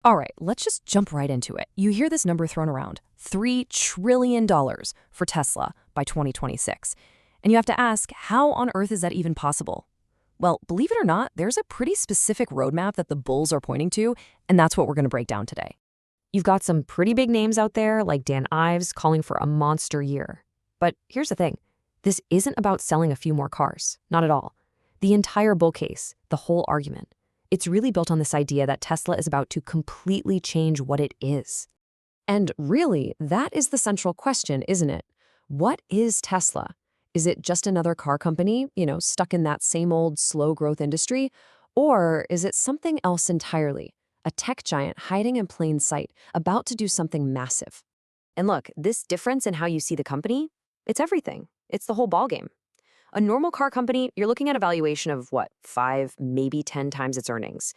All right, let's just jump right into it. You hear this number thrown around, $3 trillion for Tesla by 2026. And you have to ask, how on earth is that even possible? Well, believe it or not, there's a pretty specific roadmap that the bulls are pointing to, and that's what we're going to break down today. You've got some pretty big names out there, like Dan Ives, calling for a monster year. But here's the thing. This isn't about selling a few more cars. Not at all. The entire bull case, the whole argument, it's really built on this idea that Tesla is about to completely change what it is. And really, that is the central question, isn't it? What is Tesla? Is it just another car company, stuck in that same old slow growth industry? Or is it something else entirely? A tech giant hiding in plain sight, about to do something massive. And look, this difference in how you see the company, it's everything. It's the whole ballgame. A normal car company, you're looking at a valuation of, 5, maybe 10 times its earnings.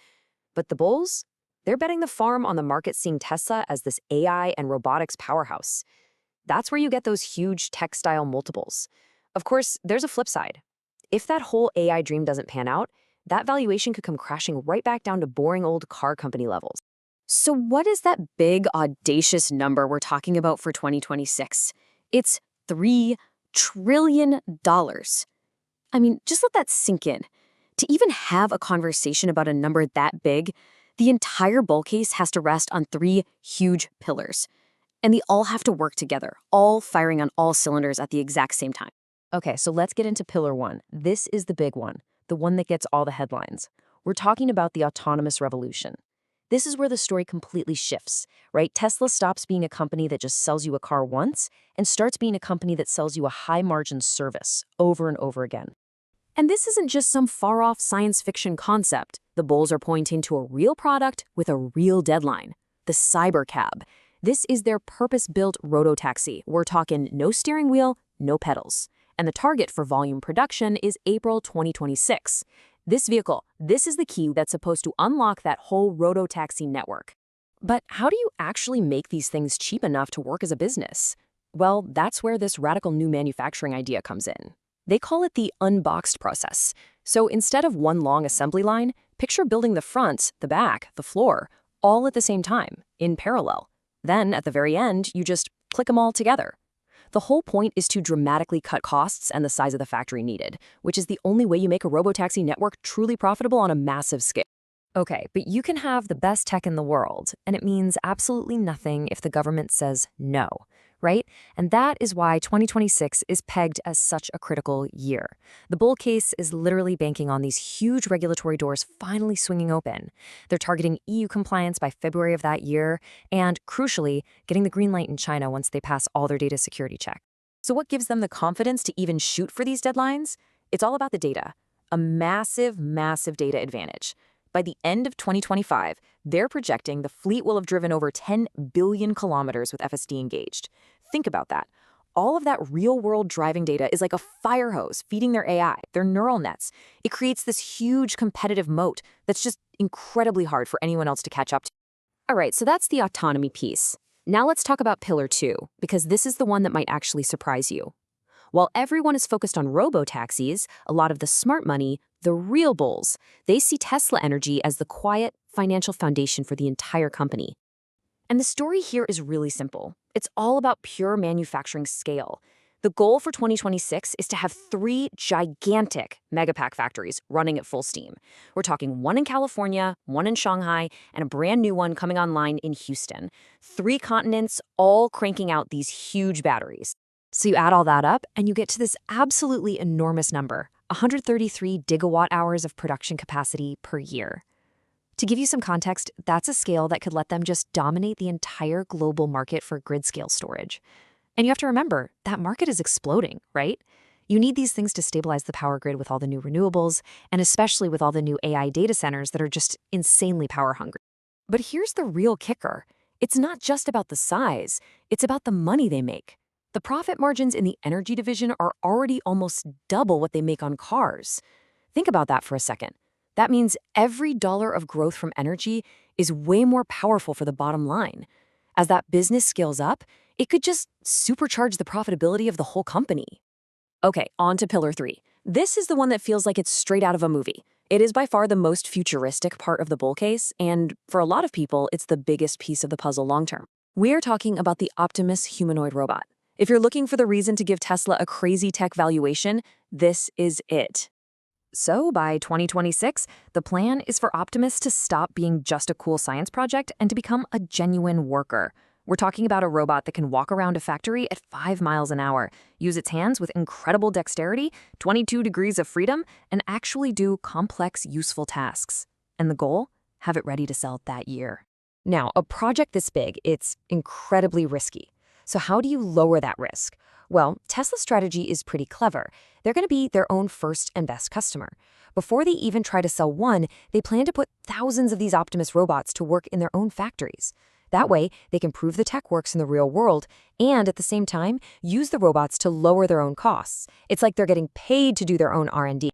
But the bulls, they're betting the farm on the market seeing Tesla as this AI and robotics powerhouse. That's where you get those huge tech-style multiples. Of course, there's a flip side. If that whole AI dream doesn't pan out, that valuation could come crashing right back down to boring old car company levels. So what is that big, audacious number we're talking about for 2026? It's $3 trillion. I mean, just let that sink in. To even have a conversation about a number that big, the entire bull case has to rest on 3 huge pillars. And they all have to work together, all firing on all cylinders at the exact same time. Okay, so let's get into pillar 1. This is the big one, the one that gets all the headlines. We're talking about the autonomous revolution. This is where the story completely shifts, right? Tesla stops being a company that just sells you a car once and starts being a company that sells you a high-margin service over and over again. And this isn't just some far-off science fiction concept. The bulls are pointing to a real product with a real deadline, the Cybercab. This is their purpose-built robotaxi. We're talking no steering wheel, no pedals. And the target for volume production is April 2026. This vehicle, this is the key that's supposed to unlock that whole robotaxi network. But how do you actually make these things cheap enough to work as a business? Well, that's where this radical new manufacturing idea comes in. They call it the unboxed process. So instead of one long assembly line, picture building the front, the back, the floor, all at the same time, in parallel. Then, at the very end, you just click them all together. The whole point is to dramatically cut costs and the size of the factory needed, which is the only way you make a robotaxi network truly profitable on a massive scale. Okay, but you can have the best tech in the world, and it means absolutely nothing if the government says no, right? And that is why 2026 is pegged as such a critical year. The bull case is literally banking on these huge regulatory doors finally swinging open. They're targeting EU compliance by February of that year, and crucially, getting the green light in China once they pass all their data security checks. So what gives them the confidence to even shoot for these deadlines? It's all about the data. A massive, massive data advantage. By the end of 2025, they're projecting the fleet will have driven over 10 billion kilometers with FSD engaged. Think about that. All of that real-world driving data is like a fire hose feeding their AI, their neural nets. It creates this huge competitive moat that's just incredibly hard for anyone else to catch up to. All right, so that's the autonomy piece. Now let's talk about pillar 2, because this is the one that might actually surprise you. While everyone is focused on robotaxis, a lot of the smart money, the real bulls, they see Tesla Energy as the quiet financial foundation for the entire company. And the story here is really simple. It's all about pure manufacturing scale. The goal for 2026 is to have 3 gigantic megapack factories running at full steam. We're talking one in California, one in Shanghai, and a brand new one coming online in Houston. 3 continents, all cranking out these huge batteries. So you add all that up, and you get to this absolutely enormous number, 133 gigawatt hours of production capacity per year. To give you some context, that's a scale that could let them just dominate the entire global market for grid-scale storage. And you have to remember, that market is exploding, right? You need these things to stabilize the power grid with all the new renewables, and especially with all the new AI data centers that are just insanely power-hungry. But here's the real kicker. It's not just about the size, it's about the money they make. The profit margins in the energy division are already almost double what they make on cars. Think about that for a second. That means every dollar of growth from energy is way more powerful for the bottom line. As that business scales up, it could just supercharge the profitability of the whole company. Okay, on to pillar 3. This is the one that feels like it's straight out of a movie. It is by far the most futuristic part of the bull case, and for a lot of people, it's the biggest piece of the puzzle long term. We're talking about the Optimus humanoid robot. If you're looking for the reason to give Tesla a crazy tech valuation, this is it. So by 2026, the plan is for Optimus to stop being just a cool science project and to become a genuine worker. We're talking about a robot that can walk around a factory at 5 miles an hour, use its hands with incredible dexterity, 22 degrees of freedom, and actually do complex, useful tasks. And the goal? Have it ready to sell that year. Now, a project this big, it's incredibly risky. So how do you lower that risk? Well, Tesla's strategy is pretty clever. They're going to be their own first and best customer. Before they even try to sell one, they plan to put thousands of these Optimus robots to work in their own factories. That way, they can prove the tech works in the real world and, at the same time, use the robots to lower their own costs. It's like they're getting paid to do their own R&D.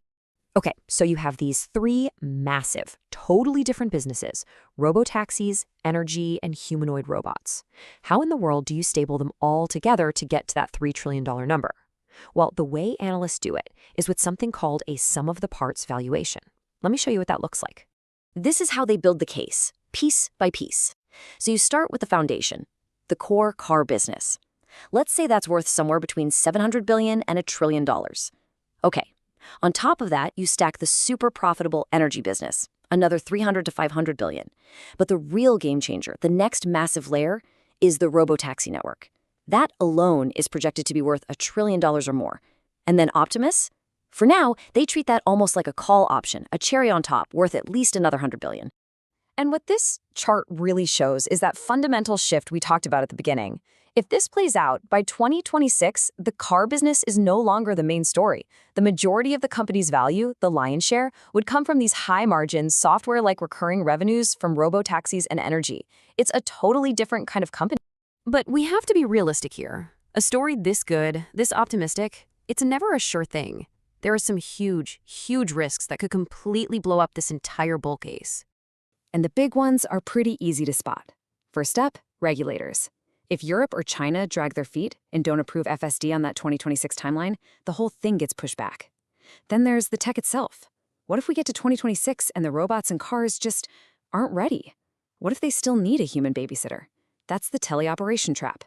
Okay, so you have these three massive, totally different businesses: robotaxis, energy, and humanoid robots. How in the world do you stable them all together to get to that $3 trillion number? Well, the way analysts do it is with something called a sum of the parts valuation. Let me show you what that looks like. This is how they build the case, piece by piece. So you start with the foundation, the core car business. Let's say that's worth somewhere between $700 billion and $1 trillion. Okay. On top of that, you stack the super profitable energy business, another 300 to 500 billion. But the real game changer, the next massive layer, is the robotaxi network. That alone is projected to be worth $1 trillion or more. And then Optimus? For now, they treat that almost like a call option, a cherry on top, worth at least another 100 billion. And what this chart really shows is that fundamental shift we talked about at the beginning. If this plays out, by 2026, the car business is no longer the main story. The majority of the company's value, the lion's share, would come from these high-margin, software-like recurring revenues from robotaxis and energy. It's a totally different kind of company. But we have to be realistic here. A story this good, this optimistic, it's never a sure thing. There are some huge, huge risks that could completely blow up this entire bull case. And the big ones are pretty easy to spot. First up, regulators. If Europe or China drag their feet and don't approve FSD on that 2026 timeline, the whole thing gets pushed back. Then there's the tech itself. What if we get to 2026 and the robots and cars just aren't ready? What if they still need a human babysitter? That's the teleoperation trap.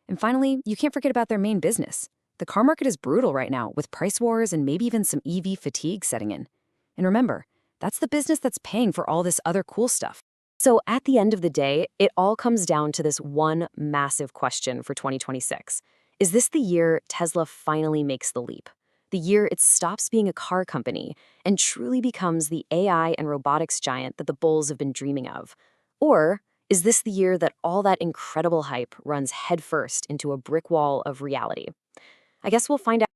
And finally, you can't forget about their main business. The car market is brutal right now, with price wars and maybe even some EV fatigue setting in. And remember, that's the business that's paying for all this other cool stuff. So at the end of the day, it all comes down to this one massive question for 2026. Is this the year Tesla finally makes the leap? The year it stops being a car company and truly becomes the AI and robotics giant that the bulls have been dreaming of? Or is this the year that all that incredible hype runs headfirst into a brick wall of reality? I guess we'll find out.